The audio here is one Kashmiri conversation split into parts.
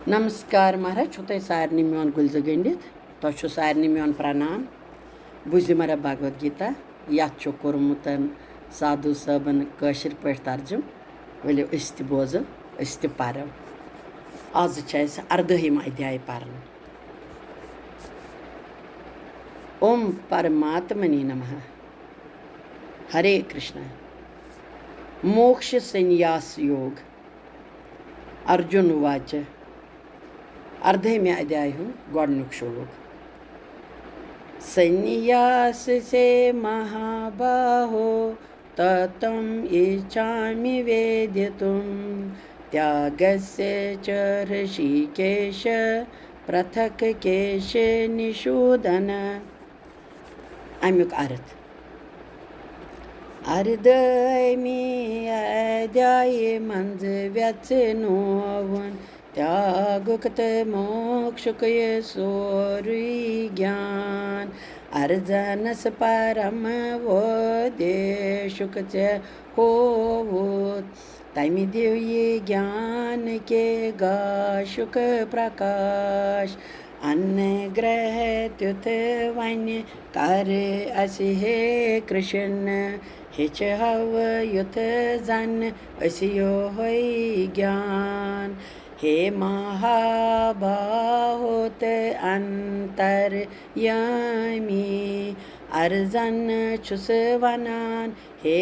नमस्कार महाराज छु तुम सारे मोन गुलज गंडित तुम सारे मोन प्रणाम बुझो मरा भगवद गीता ये कोर्मुत साधु साहबन कशिर पे तर्जुम वलो बोजो परो आज 18 अध्याय पारन। ओम परमात्मने नमः। हरे कृष्ण। मोक्ष संन्यास योग। अर्जुन वाच 18वें अध्याय गोडनुक श्लोक। संन्यास से महाबाहो तत्त्वम् इच्छामि वेदितुं त्यागस्य च ऋषिकेश पृथक् केश निषूदन। अमुक अर्थ। 18वें अध्याय मंज व्यचनोवन त्यागुक्त मोक्षुक सोरुई ज्ञान अर्जनस परम वोदेशुक होवुत तमि दिव्य ज्ञान के गाशुक प्रकाश अनुग्रह त्युत वन कर असि हे कृष्ण हिच हव युत जन असियो होई ज्ञान हे महाबाहोत अंतर यमी अर्जन छुस वनान हे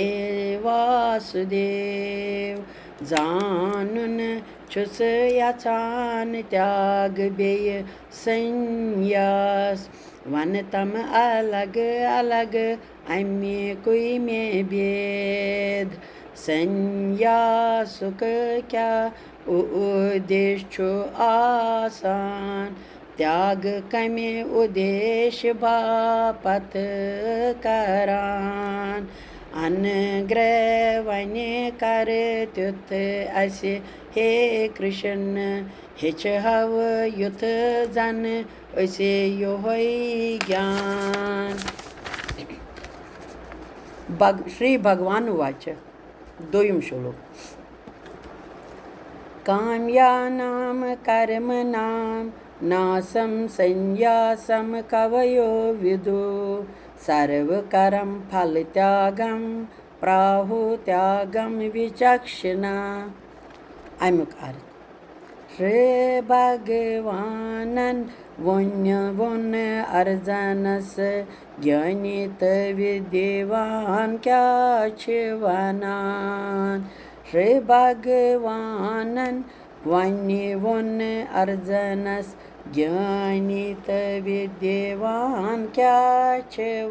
वासुदेव जानून छुस याचान त्याग बेय संन्यास वन तम अलग अलग अम्य कोई में भेद संन्यासुक क्या उद्देश्य आसान त्याग कमे उद्देश्य बापत करान अनुग्रह वने कर त्युत असे हे कृष्ण हिच हव युत जन असे यो होई ज्ञान। श्री भगवान वाच दोयम श्लोक। काम्यानाम कर्मणाम नासम संन्यासम कवयो विदु सर्वकरम फल त्यागम प्राहु त्यागम विचक्षणा। अमुक अर्थ। श्री भगवानन वन अर्जनस ज्ञानित विद्यवान क्या वनान। श्री भगवानन वन अर्जनस ज्ञानित विद्यवान क्या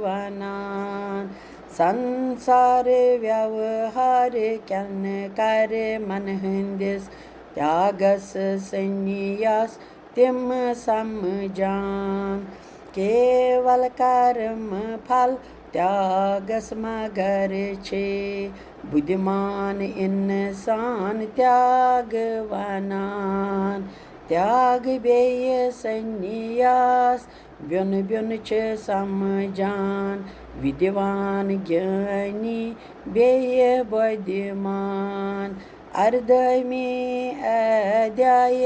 वनान। संसार व्यवहार कन कर मन हंदिस त्यागस संन्यास तिम समझान केवल कर्म फल त्यागस मगर छे बुद्धिमान इंसान त्याग वनान। त्याग बेय संन्यास ब्युन ब्युन छ समझान विद्वान ज्ञानी बेय बुद्धिमान। 18वें अध्याय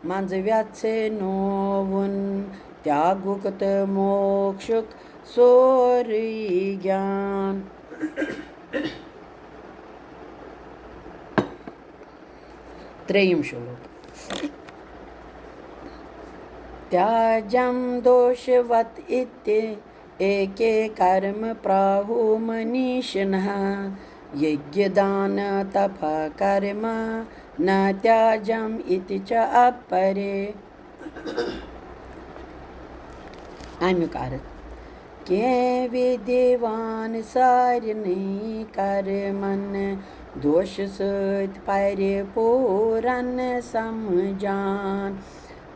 मंज व्यचनोवन त्यागुक्त मोक्षुक सोरुई ज्ञान। त्रयम श्लोक। त्याजम दोषवत इत्ते एके कर्म प्राहु मनीषिणः यज्ञदान तप कर्म न त्याजम इति च अपरे। अमुक अर्थ। के विद्वान सारिणी कर्मन दोष सत परिपूरन समझान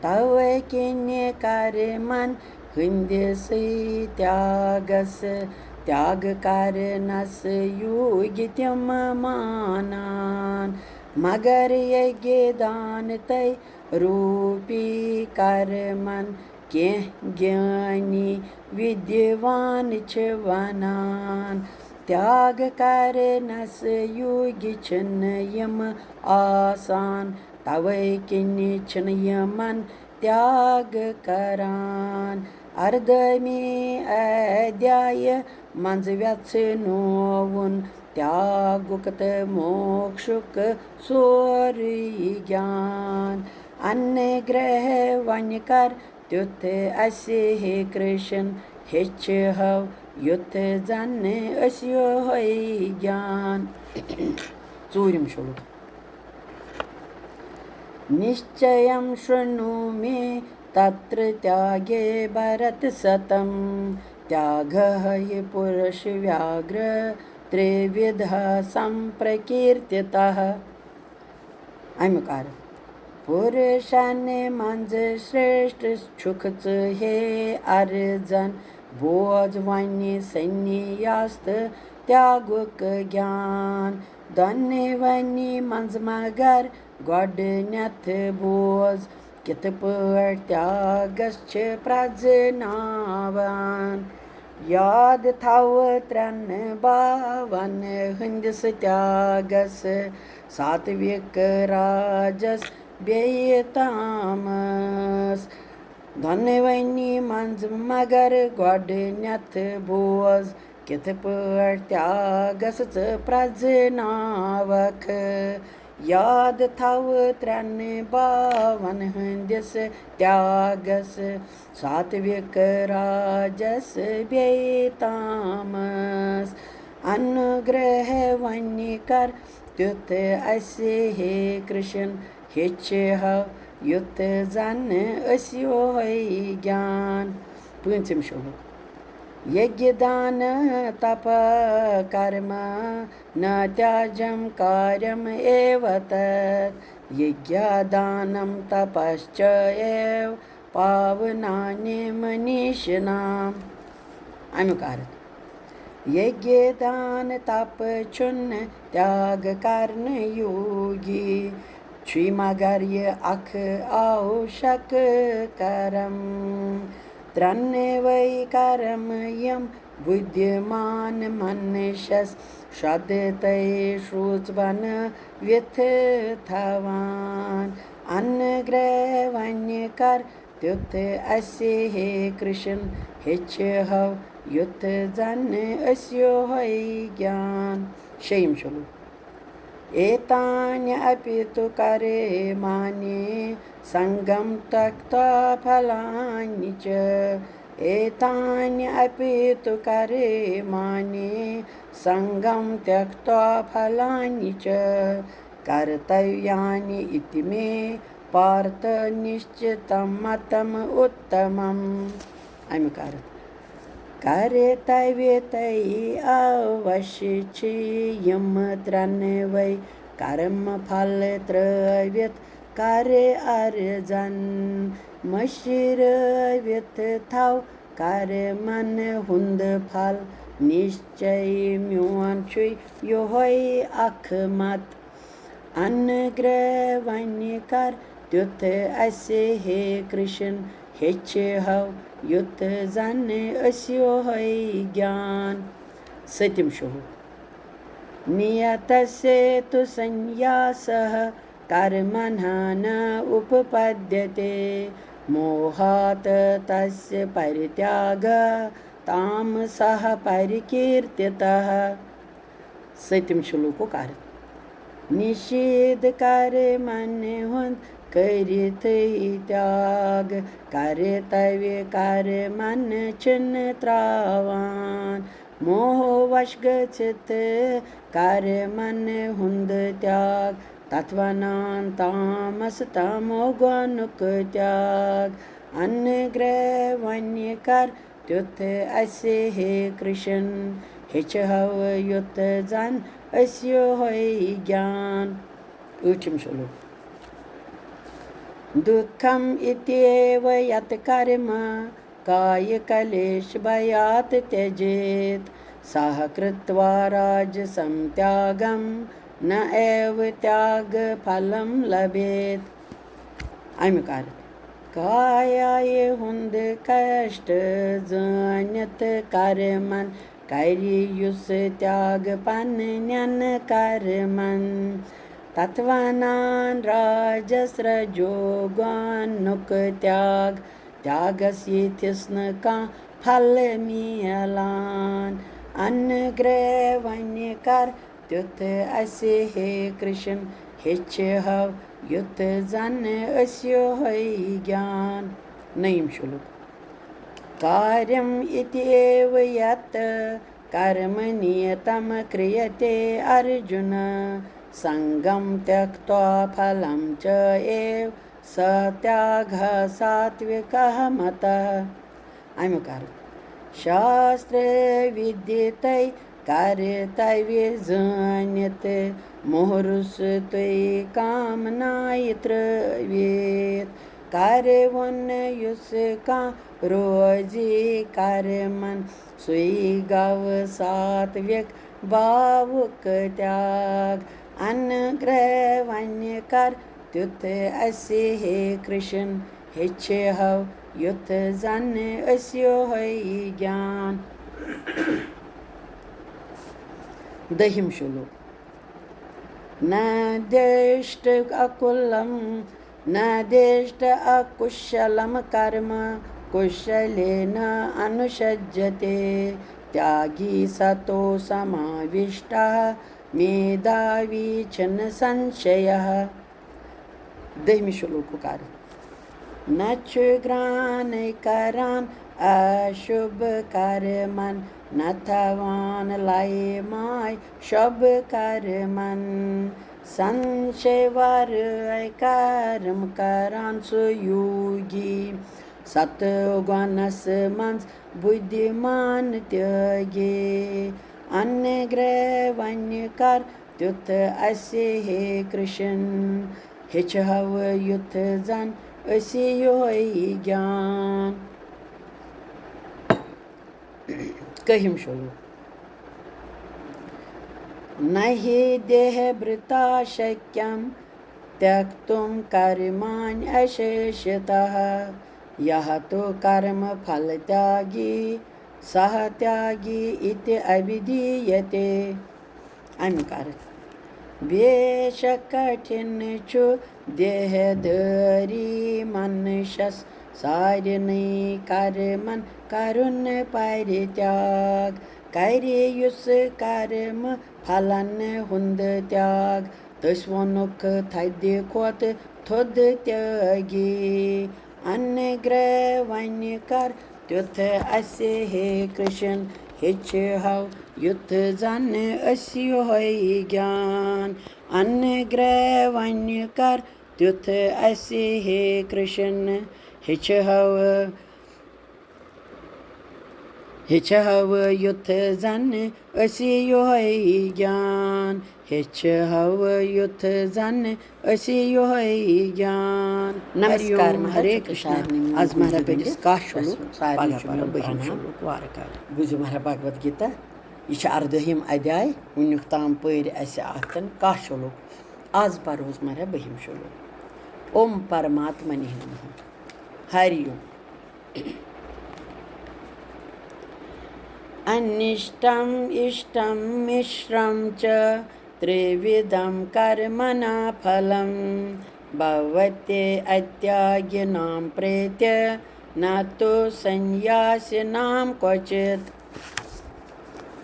तव किन्य कर्मन हंदिस त्यागस त्याग करनस युग तिम मानान मगर यज्ञ दान तय रूपी कर्मन के ज्ञानी विद्वान छ वनान त्याग करनस युग छन यम आसान तवै किन्नि छन यमन त्याग करान। अर्धमी अध्याय मंज व्यथनोवुन त्यागुक तह मोक्षुक सोरुई ज्ञान। अनुग्रह वन कर त्युथ असे हे कृष्ण हेचहव युथ जन अस योहै ज्ञान। ूरम श्लोक। निश्चयं शृणु मे तत्र त्यागे भरत सतम। त्यागः हि पुरुष व्याघ्र त्रिविधः संप्रकीर्तितः। अमिक अर्थ पुरुषन मंज श्रेष्ठ छुख हे अर्जन बोझ वन सन्यास्त त्यागुक ज्ञान। दोने वनी मंज मगर गोडनेथ बोझ कित पट त्यागस छ प्रजनावन। याद थव त्रन बावन हंदिस त्यागस सात्विक राजस बेय तामस। दोनवनी मंज मगर गोडनेथ बोझ कित पट त्यागस प्रजनावक। याद थव त्रन बावन हंदिस त्यागस सात्विक राजस बेय तामस। अनुग्रह वन कर त्युथ असे हे कृष्ण हेचहव युथ जन अस योहै ज्ञान। पंचम श्लोक। यज्ञ दान तप कर्म न त्याजम कार्यम एव तत्। यज्ञदानं तपश्च एव पावनानि मनीषिणाम्। अमिक अर्थ यज्ञ दान तप चुन त्याग करन योगी छी मगर ये अख आवश्यक करम। त्रन वै करम यम बुद्धिमान मनुष्यस श्रद्धतै श्रुचवन व्यथ थवान। अनुग्रह वन कर त्युथ असे हे कृष्ण हेचहव युथ जन अस योहै ज्ञान। शयम श्लोक। एतान्य अपि तु करे माने संगम त्यक्त्वा फलानि च। एतान्य अपि तु करे माने संगम त्यक्त्वा फलानि च। कर्तव्यानि इति मे पार्थ निश्चितं मतम उत्तमम्। अमिक अर्थ कर्तव्य तै अवश्य छी यम त्रन वै कर्म फल त्रव्यत कार्य अर्जन। मशिर व्यथ थव कार्य मन हुंद फल निश्चय म्योन छु योहै अख मत। अनुग्रह वन कर त्युथ असे हे कृष्ण हेचहव युथ जन अस योहै ज्ञान। सत्यम श्लोक। नियतस्य तु संन्यासः कर्मणः न उपपद्यते। मोहात् तस्य परित्यागः तामसः परिकीर्तितः। सत्यम श्लोक का अर्थ निषेध कर मन हुंद करिथ त्याग। कर्तव्य कर मन छिन त्रावान। मोह वश गच्छित कर मन हुंद त्याग। तत्वनान तामस तमो गुणुक त्याग। अनुग्रह वन कर त्युथ असे हे कृष्ण हेचहव युथ जन अस योहै ज्ञान। ऊचम श्लोक। दुःखम इत्येव यत् कर्म काय कलेश भयात् त्यजेत्। सः कृत्वा राजसं त्यागं न एव त्याग फलं लभेत्। अमिक अर्थ कायाय हुंद कष्ट जानित कर्मन करियुस त्याग पन्यन कर्मन। तत्वानान् राजस्रजोगानुक त्यागस येथिस न कانٛہہ फल मिलान अनुग्रह वन्य कर त्युथ असे हे कृष्ण हेच्छहव युथ जन अस्यो है ज्ञान। नईम श्लोक। कार्यम इति एव यत् कर्म नियतम क्रियते अर्जुन संगम त्यक्त्वा फलं च एव स त्यागः सात्विकः मतः। अमिक अर्थ शास्त्र विदितै कर्तव्य जानित मोहरुस तुई कामनाय त्रवेत करवन युस का रोजी करमन सुई गव सात्विक भावुक त्याग अनुग्रह वन्य कर त्युथ असे हे कृष्ण हेच्छहव युथ जन अस्यो है ज्ञान। दहिम श्लोक। न देष्ट अकुलम न देष्ट अकुशलम कर्म कुशलेन अनुषज्यते त्यागी सतो समाविष्टः मेधावी छन संशयः। दहिम श्लोक का अर्थ नच्छुग्रान करान अशुभ कर्मन नथवान लाए माय शुभ कर्मन संशय वर कर्म करान सुयोगी सतगुणस मंस बुद्धिमान त्यागे अनुग्रह वन्य कर त्युथ असे हे कृष्ण हेच्छहव युथ जन अस्यो है ज्ञान। कहिम श्लोक। नहि देहभृता शक्यं त्यक्तुं कर्माणि अशेषतः यः तु कर्म फलत्यागी सः त्यागी इति अभिधीयते। अमिक अर्थ बेशक कठिन छु देहधारी मनुष्यस सारिनै कर्मन करुन परित्याग करे युस कर्म फलन हुंद त्याग तस वोनुक थद्य खोत थोद त्यागी अनुग्रह वन्य कर त्युथ असे हे कृष्ण हेच्छहव युथ जन अस्यो है ज्ञान। अनुग्रह वन्य कर त्युथ असे हे कृष्ण हेच्छहव युथ जन अस्यो है ज्ञान हेच्छहव युथ जन अस्यो है ज्ञान। नमस्कार हरे कृष्ण। आज महाराज बनिस काश श्लोक बुझ महाराज भगवद गीता यह अर्धहिम अध्याय वुनुक ताम पर अतन काश श्लोक आज परोस महाराज बहिम श्लोक। ओम परमात्मने नमः। हरि ओम। अनिष्टम इष्टम मिश्रम च त्रिविधम कर्मणा फलम भवते अत्यागिनां प्रेत्य न तो संन्यासिनां क्वचित्।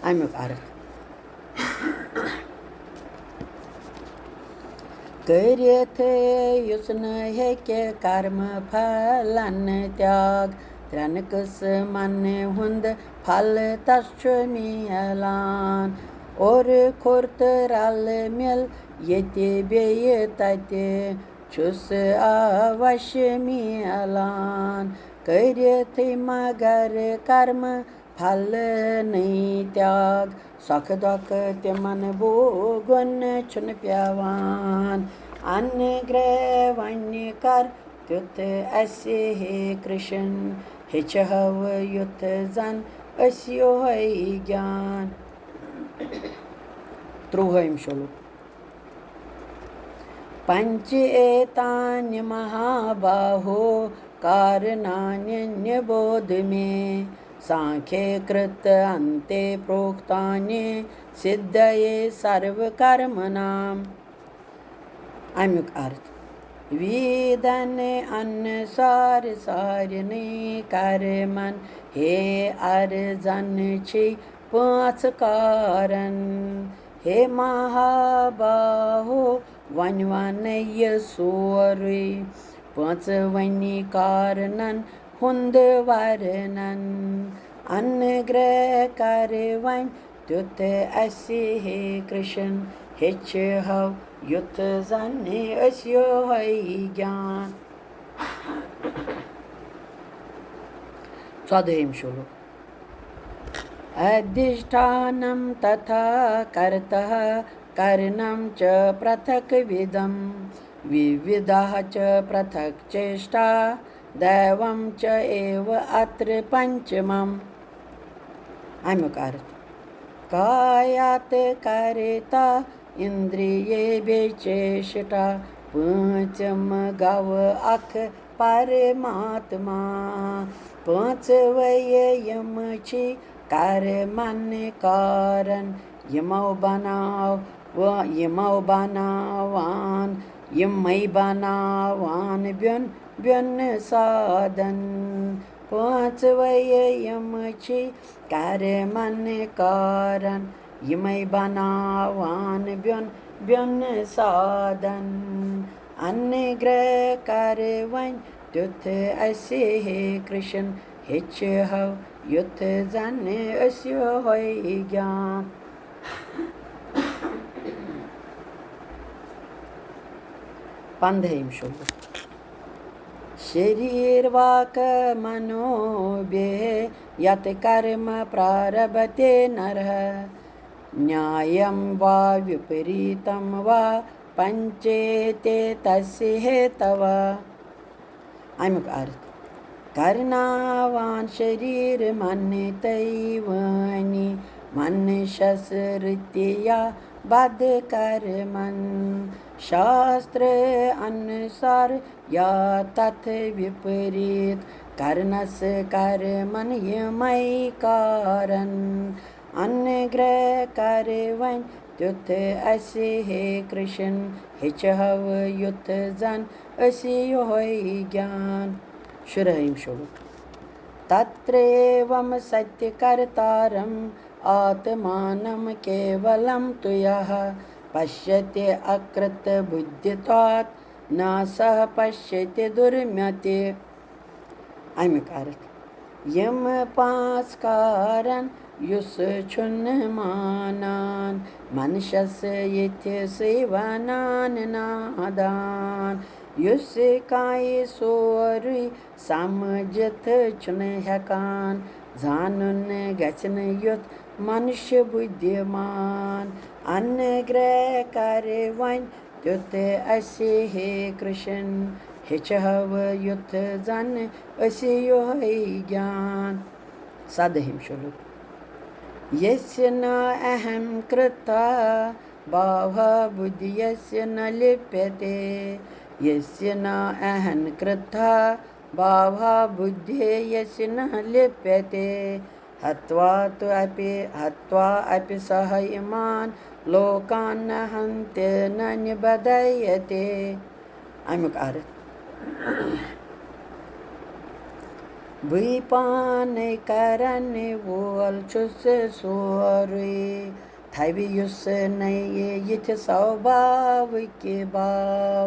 अमिक अर्थ करियथ युस न हेक्य कर्म फलन त्याग त्रन किस्मन हुंद फल तस्छु मिलान और खुर्त रल मिल येते बेये तते छुस अवश्य मिलान करियथ मगर कर्म फल नहीं त्याग सख दुख तिमन भोगुन छुन प्यावान अनुग्रह वन्य कर त्युथ असे हे कृष्ण हेच्छहव युथ जन अस्यो है ज्ञान। त्रुहम श्लोक। पंच एतानि महाबाहो कारणान्यन्यबोध मे सांख्ये कृत अन्ते प्रोक्तानि सिद्धये सर्वकर्मणाम्। अमुक अर्थ वेदन अनुसार सारने कर्मन हे अर्जन छे पाँच कारण हे महाबाहो वन वन ये सोरे पाँच वनी कारणन हुंद वर्णन अनुग्रह कर वन त्युत असी हे कृष्ण हेच हव युत जाने अस्यो है ज्ञान। 14 श्लोक अधिष्ठानं तथा कर्तः करणं च पृथक् विधं विविधः च पृथक् चेष्टा दैवं च एव अत्र पंचमम्। अमुक अर्थ कायात करेता इंद्रिये बेचेष्टा पंचम गव अख परमात्मा पाँच यम छी कर मन कारण यमो बनावान यमई बनावान ब्यन ब्यन साधन पाँच यम छी कर मन कारण यमई बनावान ब्यन ब्यन साधन अनुग्रह कर वन त्युथ असे हे कृष्ण हेच हव युथ जन अस्यो है ज्ञान। 15 श्लोक शरीर वाक मनोभ्य यत कर्म प्रारभते नरः न्यायं वा विपरीतं वा पंचेते तस्य हेतवा। अमुक अर्थ करनावान शरीर मन तैवनी मन शस्त्रिया बद कर्मन शास्त्र अनुसार या तथ विपरीत कर्णस कर्मन यमय कारण अनुग्रह कर वन त्युथ असे हे कृष्ण हिच हव युथ जन असे होय ज्ञान। 16 श्लोक तत्रैवं सत्यकर्तारम् आत्मानं केवलं तु यः पश्यति अकृत बुद्धित्वात् न सः पश्यति दुर्मते। अमुक अर्थ यम पाँच कारण युस छुन मानान मनुष्यस यथ्य सेवनान नादान युस काय सोरी समझत छुन हेकान जानन गचन युत मनुष्य बुद्धिमान अनुग्रह कर वन त्युत असे हे कृष्ण हिच हव युत जन असे यो है ज्ञान। 17 श्लोक यस्य न अहं कृता भावः बुद्धि यस्य न लिप्यते यस्य न अहं कृता भावः बुद्धि यस्य न लिप्यते हत्वा अपि सह इमान् लोकान् न हन्ति न निबध्यते। अमुक अर्थ बई पान करन वोल छुस सोरे थवि युस नये यथ स्वभाव के भाव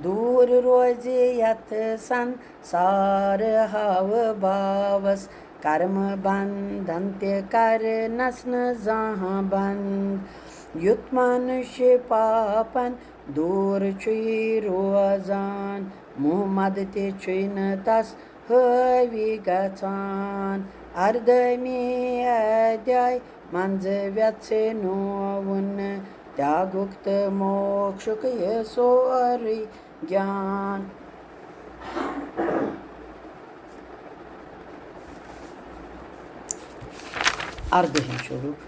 दूर रोज यथ संसार हाव भावस कर्म बंधन्ते कर नस्न जहाँ बंद युत मनुष्य पापन दूर छुई रोजान मुँह मदते छुई न तस हवी गचान अर्धमी अध्याय मंज व्यत्से नोवन त्यागुक्त मोक्षुक सोरी ज्ञान। अर्धहिं श्लोक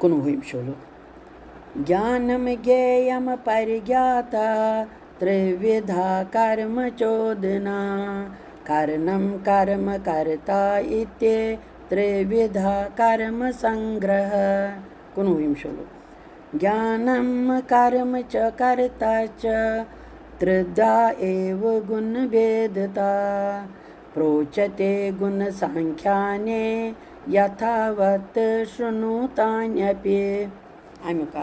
19 श्लोक ज्ञानम ज्ञेयम परिज्ञाता त्रिविधा कर्म चोदना कर्णम कर्म कर्ता इत्ये त्रिविधा कर्म संग्रह। 19 श्लोक ज्ञानं कर्म च कर्ता च त्रिधा एव गुणभेदता प्रोच्यते गुणसाङ्ख्याने यथावत् शृणुतान्यपि अमिक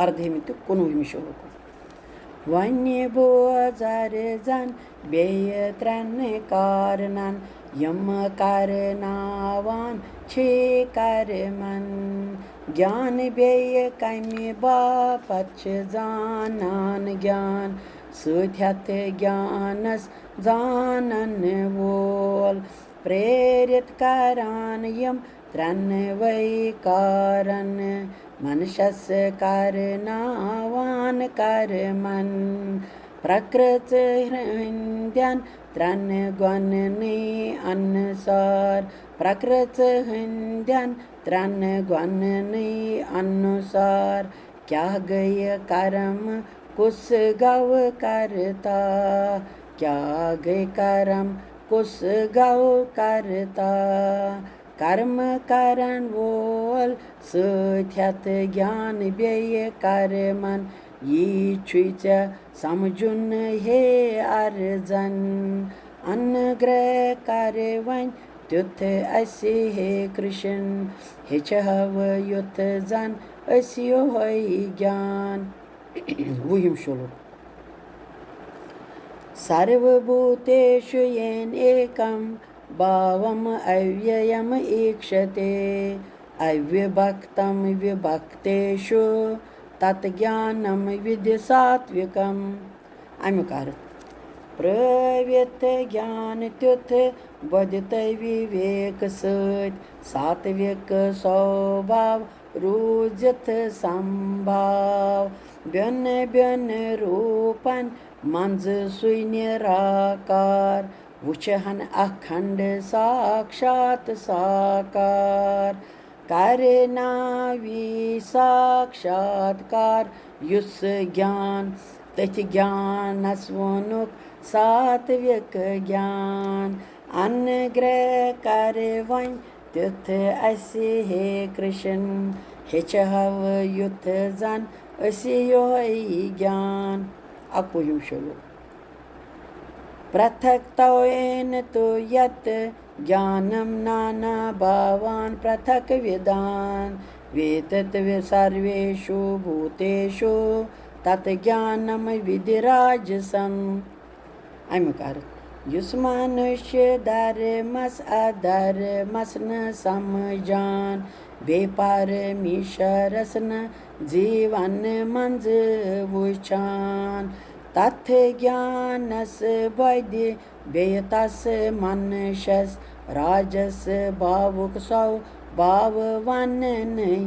अर्धमित 19 श्लोक वन्य बोजार जन बेय त्रन कारणन यम कारनावान छे कर्मन ज्ञान बेय कमि बापत जानन ज्ञान सथ्यत ज्ञानस जानन वोल प्रेरित करान यम त्रन्वै कारण मनुष्यस कारनावान कर्मन प्रकृत हृदयन त्रन गुणनि अनुसार प्रकृत हृदयन त्रन गुणनि अनुसार क्या गय कर्म कुस गव करता क्या गय कर्म कुस गव करता कर्म करण वोल सथ्यत ज्ञान बेय कर्मन यी छुच समझुन हे अर्जन अनुग्रह कर वन त्युथ असी हे कृष्ण हेच हव युथ जन असियो होई ज्ञान 20 श्लोक सर्वभूतेषु येन एकं भावम् अव्ययम् ईक्षते अव्यभक्तं विभक्तेषु तत् ज्ञानं विधि सात्विकम् अमिक प्रव्यत ज्ञान त्युथ बदित विवेक सत सात्विक स्वभाव रूजत संभाव ब्यन ब्यन रूपन मंज सुई निराकार वुचहन अखंड साक्षात साकार करनावी साक्षात्कार युस ज्ञान तथ ज्ञानस वोनुक सात्विक ज्ञान अनुग्रह कर वन त्युथ असी हे कृष्ण हेच हव युथ जन असी योई ज्ञान 21 श्लोक पृथक्त्वेन तु यत् ज्ञानं नाना भावान् पृथक् विदान् वेतत् सर्वेषु भूतेषु तत् ज्ञानं विधिराजसम् अमिक युस मनुष्य धर्मस अधर्मस न समझान बेपरमेश्वरस न जीवन मंज वुचान तथ ज्ञानस बदि बेतस मनुष्यस राजस भावुक सौ भाव वन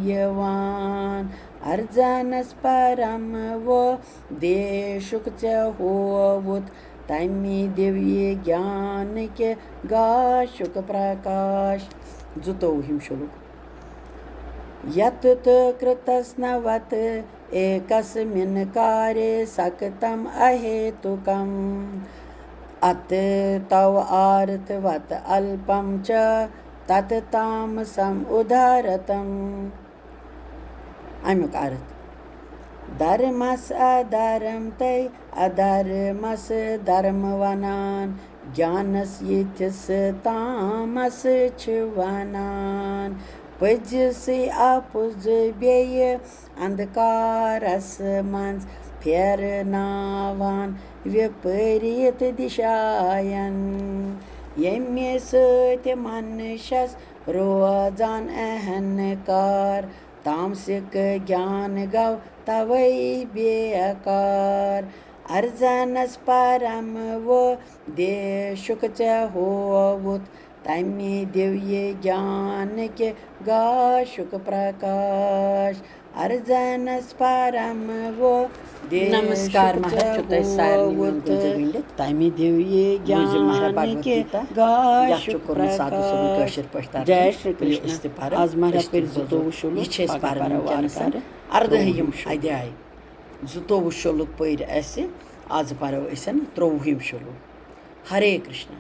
यवान अर्जनस परम वो देशुक च होवुत तमि दिव्य ज्ञान के गाशुक प्रकाश 22 श्लोक यत् कृतस्नवत् एकस्मिन् कार्ये सक्तम् अहेतुकम् अत तव आर्थवत् अल्पं च तत् तामसम् उदारतम् अमिक अर्थ धर्मस अधर्म तय अधर्मस धर्म वनान ज्ञानस यिथस तामस छ वनान पजस आपुज बेय अंधकारस मंज फेरनावान विपरीत दिशायन यम्य सत्य मनुष्यस रोजान अहंकार तामसिक ज्ञान गव तवै बेकार अर्जनस परम वो देशुक च होवुत तमि दिव्य ज्ञान के गाशुक प्रकाश अर्जनस परम वो नमस्कार होवुत तमि दिव्य ज्ञान के गाशुक प्रकाश जय श्री कृष्ण आज महाराज पर 22 श्लोक अर्धहिम अध्याय 22 श्लोक पर आज परो 23 श्लोक हरे कृष्ण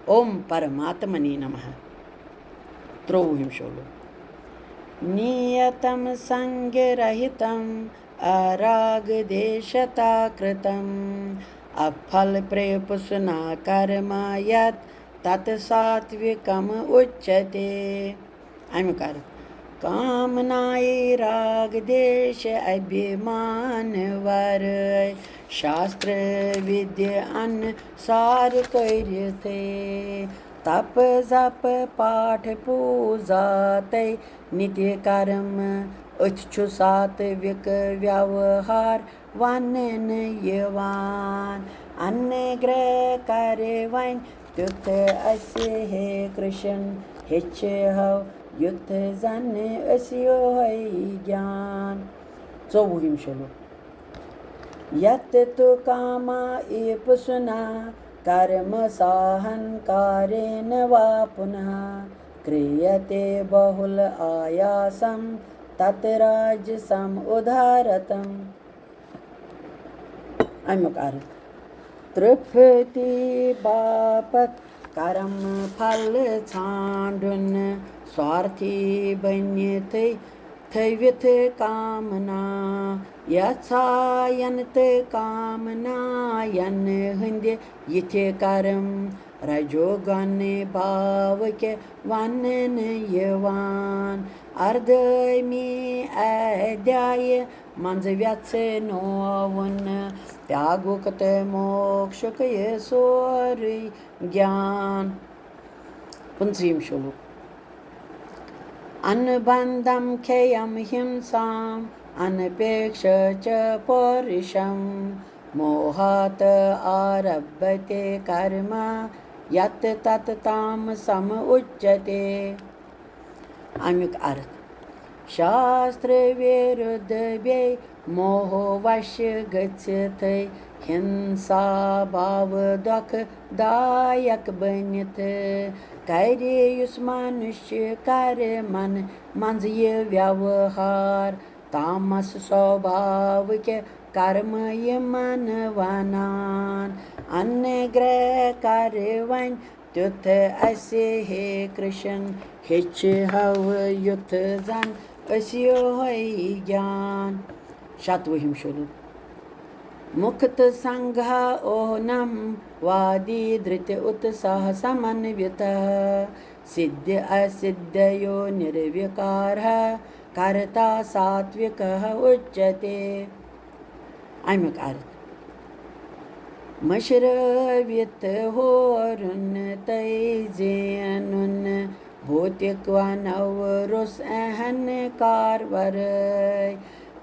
ओम परमात्मने नमः 23 श्लोक नियतं सङ्गरहितम् अरागदेशता कृतम् अफलप्रेपुसुना कर्म यत् तत् सात्विकम् उच्यते। अमिकार कामनाय राग देश अभिमान वर शास्त्र विद्य अनुसार करिथे तप जप पाठ पूजा तय नित्य कर्म अछु सात्विक व्यवहार वनन यवान अन्य ग्रह करे वन तुत अस्य हे कृष्ण हिच हव युथ जन अस्यो है ज्ञान। 14 श्लोक यत तु कामा एपुसुना कर्म साहंकारेण वा पुनः क्रियते बहुल आयासं तत् राजसम् उदारतम्। अमुकार तृप्ति बापत कर्म फल छांडुन स्वार्थी बन्यत थविथ कामना यछायनत कामना यन हंद यथे कर्म रजोगन भाव के वनन यवान अर्धमी अध्याय मंज व्यच नोवन त्यागुकत मोक्षक ये सोर ज्ञान। 15 श्लोक अनुबंधम खेयम हिंसाम अनपेक्ष च पौरुषम मोहात आरभ्यते कर्म यत् तत् तामसम् उच्यते। अमुक अर्थ शास्त्र विरुद्ध बे मोह वश गच्छत हिंसा भाव दुख दायक बनित करे युस मनुष्य कर मन मंज ये व्यवहार तामस स्वभाव के कर्म ये मन वनान अन्य ग्रह कर वन तुथ अस्य हे कृष्ण हिच हव युथ जन अस्यो है ज्ञान। 17 श्लोक मुक्त संघ ओनम वादी धृत उत्साह समन्वितः सिद्ध असिद्धयो निर्विकारः कर्ता सात्विकः उच्यते। अमुक अर्थ मशरवित होरुन तैजेनुन भौतिक वनवरुस अहन कारवर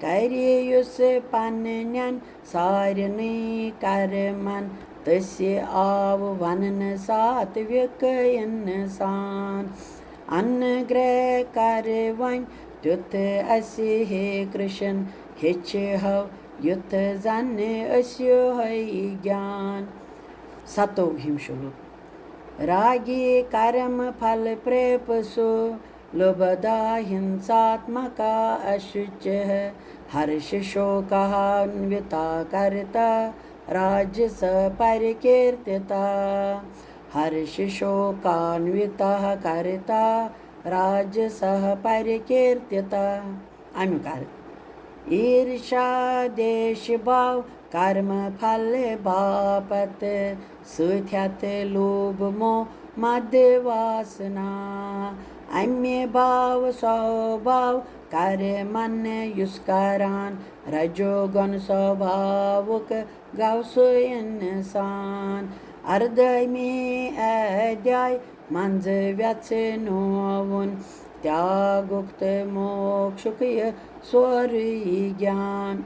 करियुस पन्नन सारने कर्मन तस्य आव वनन सात्विक इंसान अन्न ग्रह कर वन तुत अस्य हे कृष्ण हिच हव युथ जन अस्यो है ज्ञान। 17 श्लोक रागी कर्म फल प्रेपसो लुबधा हिंसात्मका अशुचः हर्ष शोकान्विता कर्ता राजस परिकीर्तिता हर्ष शोकान्विता कर्ता राजसः परिकीर्तिता। अमुकार ईर्षा देश भाव कर्म फल बापत सुथ्यत लोभ मोह मद वासना अम्य भाव स्वभाव कर मन युस्कारान रजोगुण स्वभावक गौसो इंसान अर्धमी अध्याय मंज व्यच नोवन त्यागुक्त मोक्षुक स्वर ज्ञान।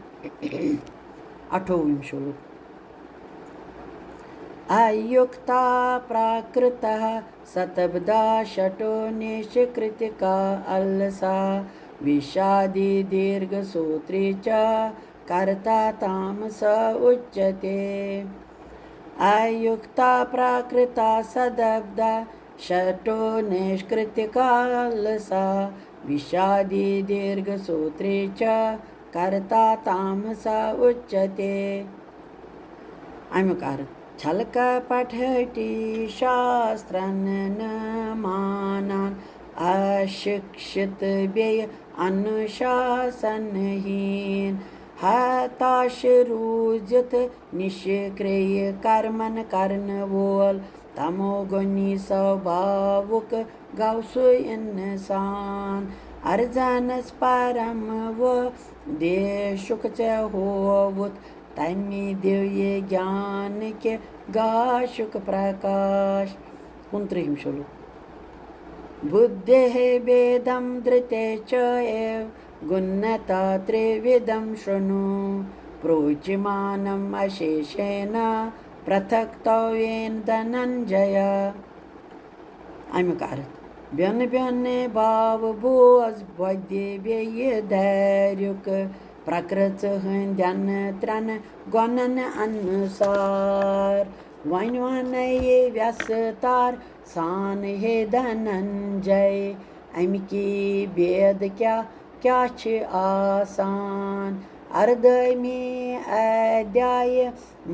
18 श्लोक अयुक्ता प्राकृतः सतब्दा शटो निष्कृतिका अलसा विषादी दीर्घसूत्री च कर्ता तामस उच्यते। अयुक्ता प्राकृता सदब्दा शटो निष्कृतिका अलसा विषादी दीर्घसूत्री च कर्ता तामस उच्यते। अमुकार छल कपटहटि शास्त्रन न मानान अशिक्षित बेय अनुशासनहीन हताश रूजित निष्क्रिय कर्मन करन वोल तमोगुनी स्वभावुक गौ सु इंसान अर्जनस परम वो देशुक चे होवुत तमि दिव्य ज्ञान के गाशुक प्रकाश 29 श्लोक बुद्धेः भेदं धृते च एव गुणता त्रिविधं शृणु प्रोच्यमानम् अशेषेण पृथक्तव्येन धनञ्जय अमिक अर्थ बेन बेन भाव बोझ बोधि बेये धैर्युक प्रकृति हंदन त्रन गुणन अनुसार वन वन ये व्यस्तार सान हे धनंजय अमिकी भेद क्या क्या छ आसान अर्धमी अध्याय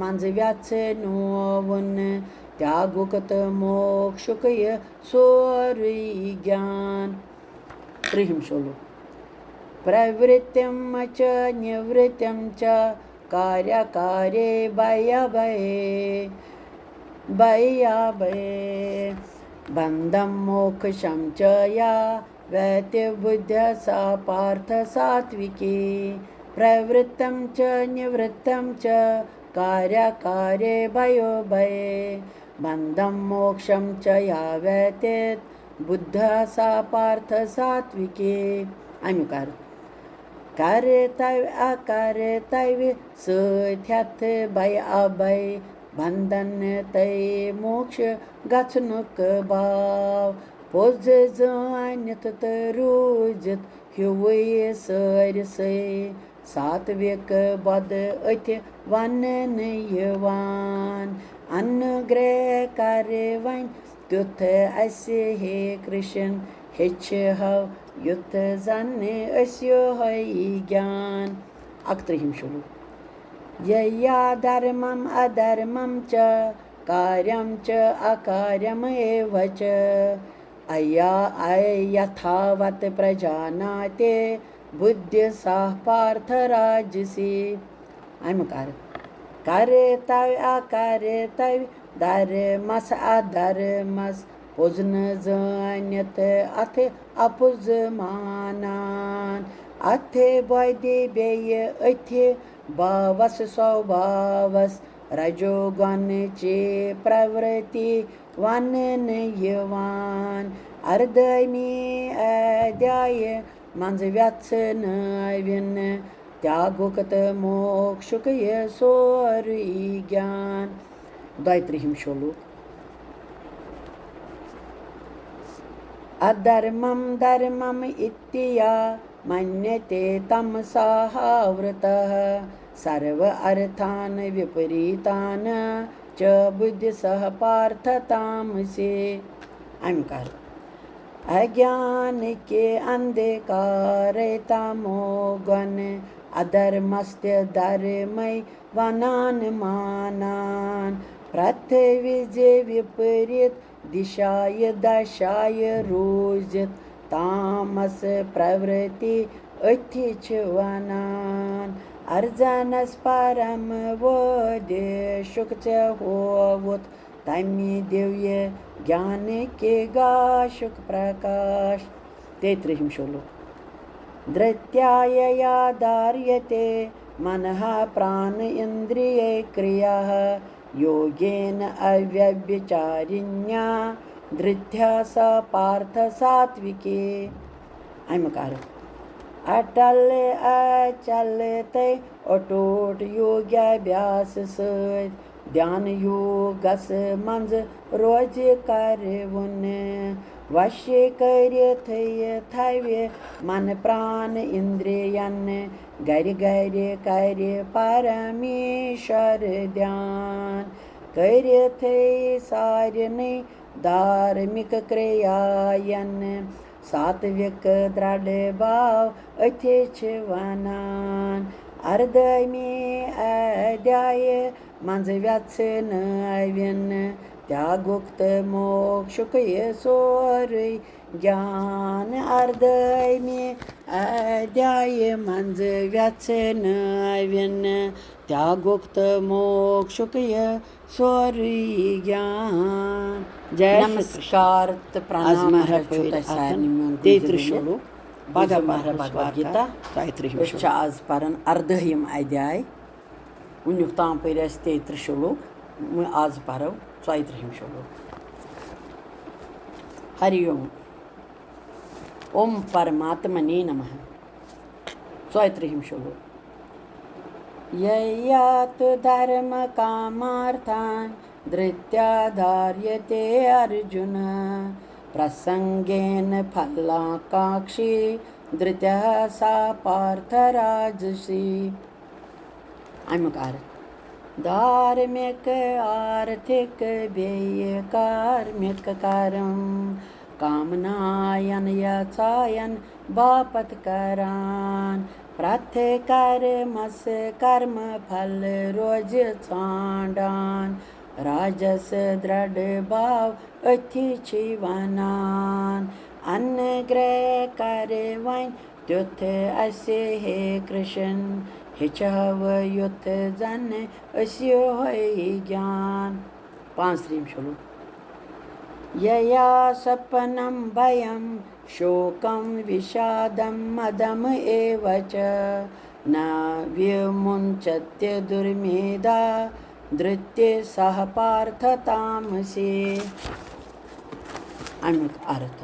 मंज व्यथ नोवन त्यागुक त मोक्षुक ये सोरी ज्ञान 3 श्लोक प्रवृत्तिं च निवृत्तिं च कार्यकार्ये भयाभये बन्धं मोक्षं च या वैति बुद्ध्या सा पार्थ सात्विकी प्रवृत्तं च निवृत्तं च कार्यकार्ये भये बन्धं मोक्षं च या वैति बुद्ध्या सा पार्थ सात्विकी अमिकार कर्तव्य अकर्तव्य सथ्यथ भय अभय बंधन तय मोक्ष गछनुक भाव पोज जानित रूजित ह्युवे सरसे सात्विक बद अथ वनन यवान अनुग्रह कर वन त्युथ अस्य हे कृष्ण हेच हव युथ जन अस्यो है ज्ञान 31 श्लोक यया धर्मम अधर्मम च कार्यम च अकार्यम एव च अया यथावत प्रजानाते बुद्धि सा पार्थ राजसी अमकार कर्तव्य अकर्तव्य धर्मस अधर्मस पुजन जानित अथ अपुज मानान अथे बोधि बेय अथे भावस स्वभावस रजोगुण चे प्रवृत्ति वनन यवान अर्धमी अध्याय मंज व्यथ नविन त्यागुक त मोक्षुक ये सोरी ज्ञान 32 श्लोक अधर्मं धर्मम् इत्या मन्यते तमसाहावृतः सर्व अर्थान् विपरीतान् च बुद्धि सह पार्थतामसे अमिकार अज्ञान के अंधकार तमोगुण अधर्मस्य धर्मय वनान मानान पृथ्वी जे विपरीत दिशाय दशाय रोजित तामस प्रवृत्ति अथि छ वनान अर्जनस परम वोदेशुक च होवुत तमि दिव्य ज्ञान के गाशुक प्रकाश 33 श्लोक धृत्याय या धार्यते मनः प्राण इंद्रिय क्रियाः योगेन अव्यभिचारिण्या धृत्या सा पार्थ सात्विके अमकार अटल अचल तय अटोट योग्याभ्यास सत ध्यान योगस मंज रोज करवुन वश्य कर थव्य मन प्राण इंद्रियन गर गर कर परमेश्वर ध्यान कर सारन धार्मिक क्रियायन सात्विक दृढ़ भाव अथे छ वनान अर्धमी अध्याय मंज व्यथ नविन त्यागुक्त मोक्षुक ये सोरै ज्ञान अर्धैमे अध्याय मंज व्यचनविन त्यागुक्त मोक्षुक ये सोरै ज्ञान। जय नमस्कार तो प्रणाम भगवद गीता आज परन अर्धहिम अध्याय उन्युक ताम पर 33 श्लोक आज परो 34 श्लोक। हरि ओम परमात्मने नमः। 34 श्लोक। ययात धर्म कामार्थान् धृत्या धार्यते अर्जुन प्रसंगेन फलाकांक्षी धृत्या सा पार्थ राजसी। अमुक अर्थ धार्मिक आर्थिक व्यय कार्मिक कर्म कामनायन यचायन बापत करान प्रत्य कर्मस कर्म फल रोज चांडान राजस दृढ़ भाव अथि वनान अनुग्रह कर वन त्युथ असे हे कृष्ण हिचहव युथ जन अस्यो है ज्ञान। 35 श्लोक। यया सपनम भयम शोकम विषादम मदम एव च न विमुञ्चत्य दुर्मेधा धृत्य सह पार्थ तामसे। अमुक अर्थ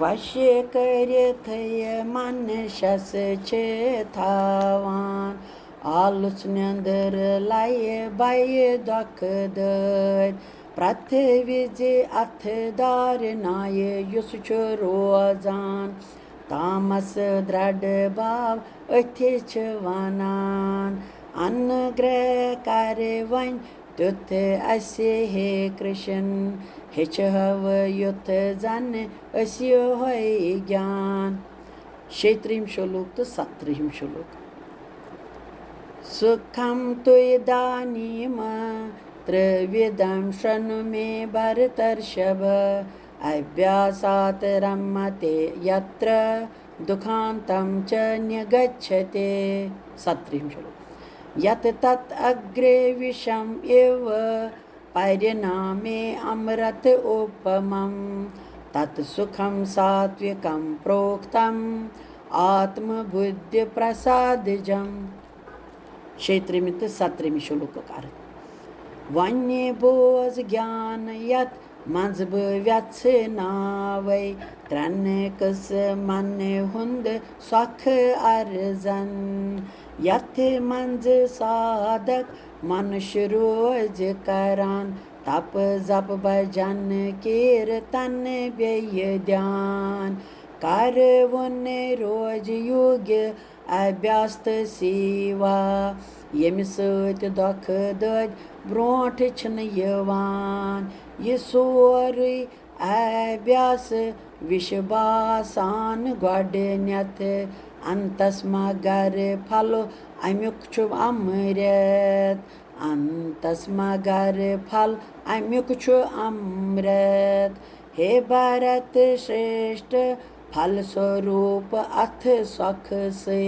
वश्य करिथय मनुष्यस थावान आलस नंदर लाय बाय दख दर पृथ्वीज अथ दार नाय युस रोजान तामस दृढ़ भाव अथि वनान अनुग्रह कर वन त्युथ असे हे कृष्ण हिचहव युथ जन अस्यो है ज्ञान। 36 श्लोक तो 37 श्लोक। सुखम तु इदानीम त्रिविधं शृणु मे भरतर्षभ अभ्यासात् रमते यत्र दुःखान्तं च न्यगच्छते। 37 श्लोक। यत् तत् अग्रे विषम एव परिणामे अमृत उपमं तत् सुखम सात्विकं प्रोक्तम आत्मबुद्धि प्रसादजम। 37 श्लोक का अर्थ वन्य बोझ ज्ञान यत मंज व्यचनावै त्रन कस मन हुंद सख अर्जन यथ मंज साधक मनुष्य रोज करान तप जप भजन कीर्तन व्यय ध्यान कर वन रोज योग्य अभ्यास्त सेवा यमि सत दुख दद ब्रोंठ छन यवान ये सोरे अभ्यास विष बासान गोडनेथ अंतस मगर फलो अमुक छु अमृत अंतस मगर फल अमुक छु अमृत। हे भारत श्रेष्ठ फल स्वरूप अथ सुख से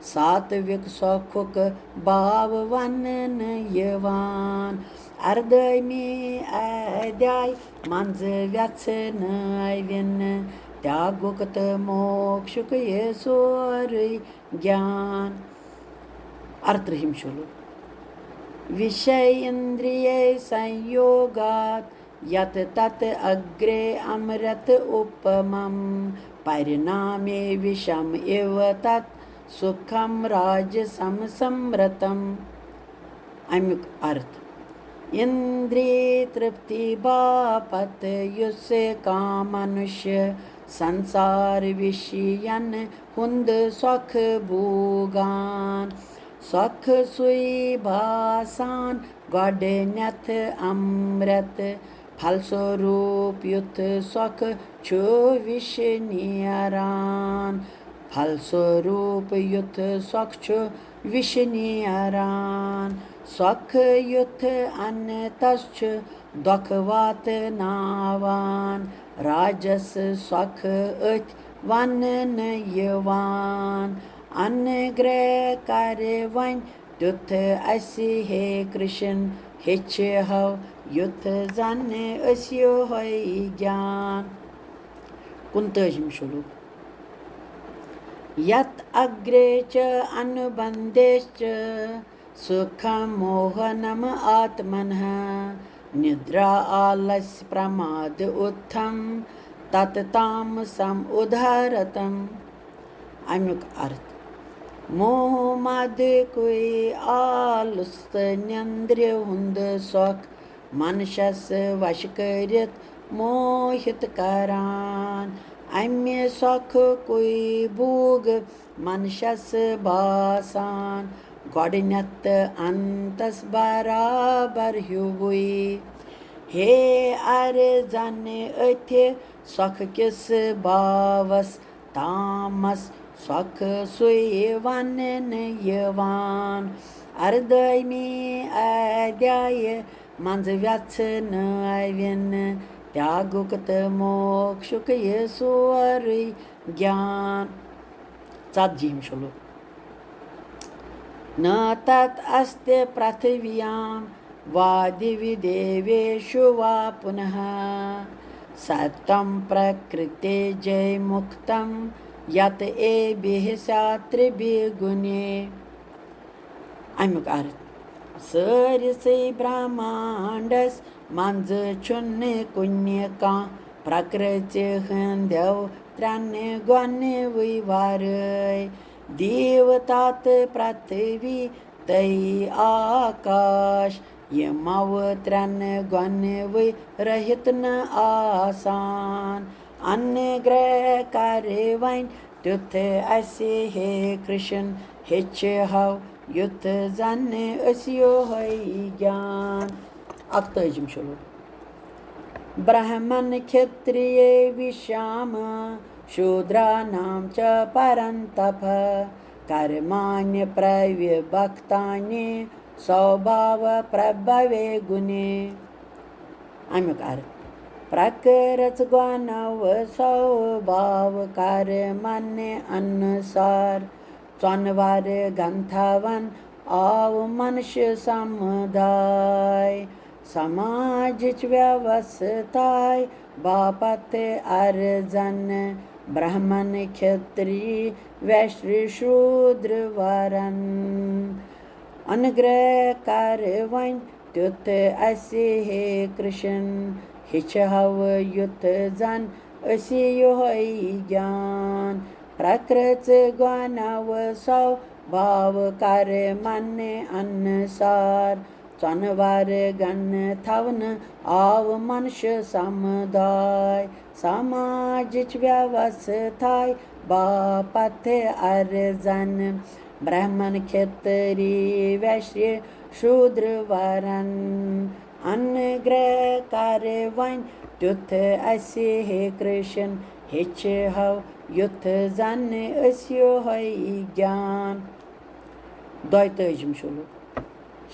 सात्विक सुखुक भाव वनन यवान। अर्धमी अध्याय मंज व्यचनविन त्यागुक्त मोक्षुक ये सोरै ज्ञान। 38 श्लोक। विषय इंद्रिय संयोगात् यत तत अग्रे अमृत उपमं परिणामे विषम एव तत् सुखम राजसम समृतम। अमुक अर्थ इंद्रिय तृप्ति बापत युस्य का मनुष्य संसार विषयन हुंद सुख भोगान सुख सुई भासान गोडनेथ अमृत फलस्वरूप युथ सुख छु विष नियरान फलस्वरूप युथ सुख छु विष नियरान Sokh yuth an tasch dokh vatnavan Rajas sokh öth van yavan Angre kare van Tuth asi he Krishan Hich hav yuth zanne asyo hoy gyan 29 shuluk Yat agre cha anubandescha Sukham mohanam atmanha Nidra alasya pramad uttham Tat tamasam udharatam Aمیُک अर्थ मोह मद कोई आलुस्त निंद्र हुंद सौख मनशस वश करित मोहित करान अम्य सौख कोई भूग मनशस बासान गोडनेत अंतस बराबर हुई हे अर्जन अथि सौख किस बावस तामस Sokh sui van yavan Ardaymi adyaye manz vyatsanavin Tyagukt mokshuk yesuari gyan Tzadjim shulu Na tat aste prathyvyam Vadivi deveshu va punaha Satam prakrite jay muktam Yat e bihisatri bigune Aمیُک earth Sărisai brahmandas manz chunne kunye ka Prakriti hındev tranne gwanne vivarai Devatat prathvi tai akash Yamav tranne gwanne vi rahitna asan Anne greh kare vain Tuth asi he Krishan Hich hav yuth zanne asyo hoy gyan 28 shuluk Brahman kshatriye vishama Shudra nam cha parantapa Karmanya pravya bhaktani Saubhava prabhave gune Aمیُک अर्थ प्रकरच ग्वानव स्वभाव कार्य मान्य अनुसार चौनवार गंथावन आव मनुष्य समुदाय समाज व्यवस्थाय बापत अर्जन ब्राह्मण क्षत्रिय वैश्य शूद्र वरन अनुग्रह कारवाइन तुत ऐसे हे Krishna Hich hav yuth zan asi yohai gyan Prakrit gwanav sav bhav kare manne ansar Chanvar gan thavan av manush samuday Samajich vyavasthay bapat arjan Brahman kshatri vaishya shudra varan अनुग्रह कारवाइन तुथ ऐसे हे कृष्ण हिच हव युथ जन अस्यो होय ज्ञान 22 shuluk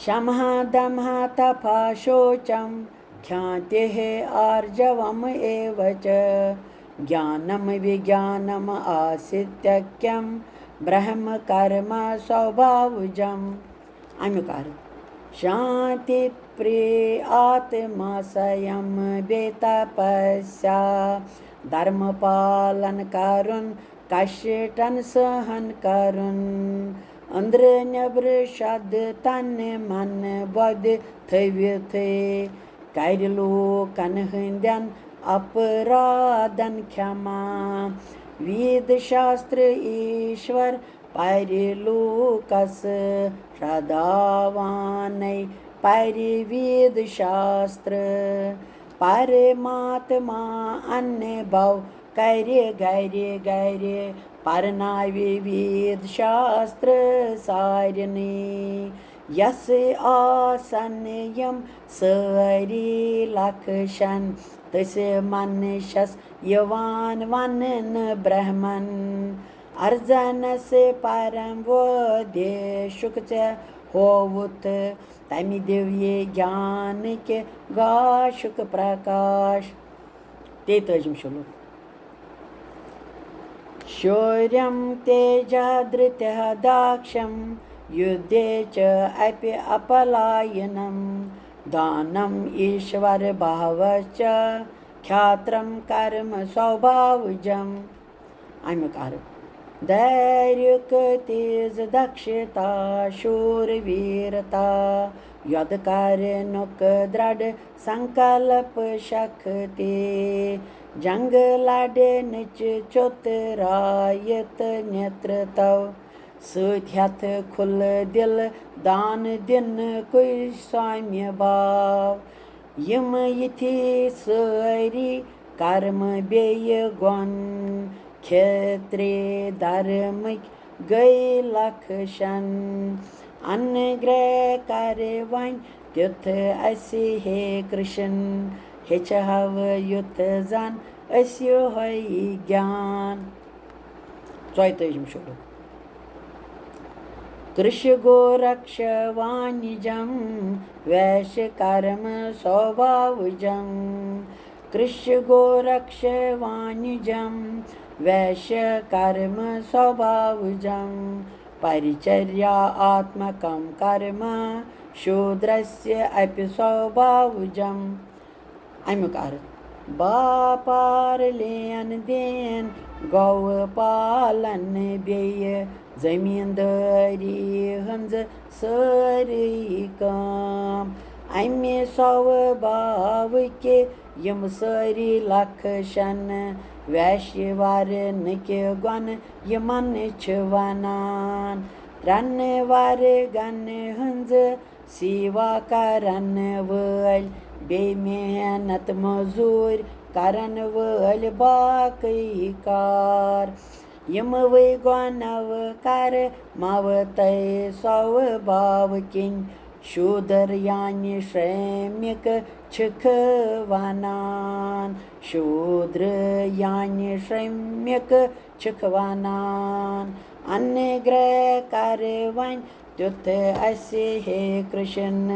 Shamha damha tapa shocam Khyante arjavam evacha Jnanam vijnanam asityakyam Brahma karma स्वभावजम Aمیُک अर्थ शांति प्रिय आत्मा संयम बेतपस्या धर्म पालन करुन कष्टन सहन करुन अंदर नब्र शब्द तन मन बोध थविथे कर लोकन हंदन अपराधन क्षमा वेद शास्त्र ईश्वर परिलोकस श्रद्धावानै परिवेद शास्त्र परमात्मा अन्य भव कार्य गैर्य गैर्य परनावे वेद शास्त्र सारने यस आसन्यम सारी लक्षण तस मनुष्यस यवान वनन ब्रह्मन अर्जन से परम वोदे शुक होवुत तमि दिव्य ज्ञान के गाशुक प्रकाश। 33 श्लोक। शौर्यं तेजाधृत्यः दाक्ष्यं युद्धे च अपि अपलायनं दानम् ईश्वरभावश्च ख्यात्रं कर्म स्वभावजम्। अमिक अर्थ धैर्युक तेज दक्षता शूरवीरता युद्ध कार्य दृढ़ संकल्प शक्ति जंग लड़े निच चुतरायत नेत्र तव सथ खुल दिल दान दिन कोई स्वाम्य भाव यम यथि सारी कर्म बेय गुण क्षेत्रे धर्मिक गई लक्षण अनुग्रह कर वन त्युथ असि हे कृष्ण हेच हव युथ जन अस्यो है ज्ञान। 34 श्लोक। कृष्ण गोरक्ष वाणिजं वैश्य कर्म स्वभावजं कृष्ण गोरक्ष वाणिजं वैश्य कर्म स्वभावजं परिचर्या आत्मकं कर्म शूद्रस्य अपि स्वभावजम्। अमिक अर्थ बापार लेन देन गौ पालन बेय जमींदारी हंज सारी काम अम्य स्वभाव के यम सारी लक्षण वैश्य वारन के गुण यमन छ वनान त्रन वार गन हंज सेवा करन वल बे मेहनत मजूर करन वल बाकी कार यम वे गुणव कर मवत स्वभाव किन शूद्र यानि श्रमिक छिख वनान शूद्र यानि श्रमिक छिख वनान अनुग्रह कर वन त्युथ असि हे कृष्ण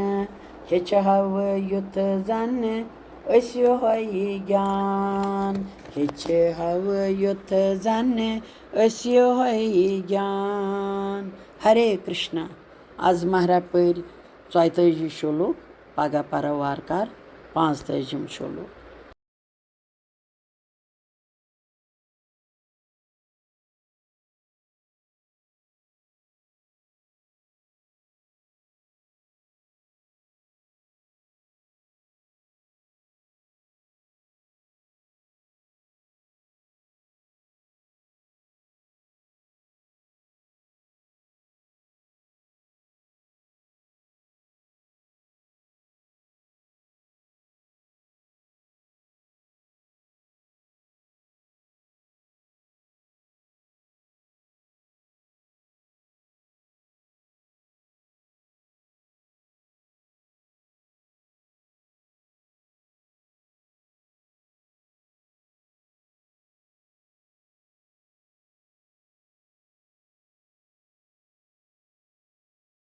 हेच हव युथ जन अस्यो है ज्ञान हेच हव युथ जन अस्यो है ज्ञान। हरे कृष्णा। आज महरा पर 34 श्लोक पगह पर वारकार 35 श्लोक।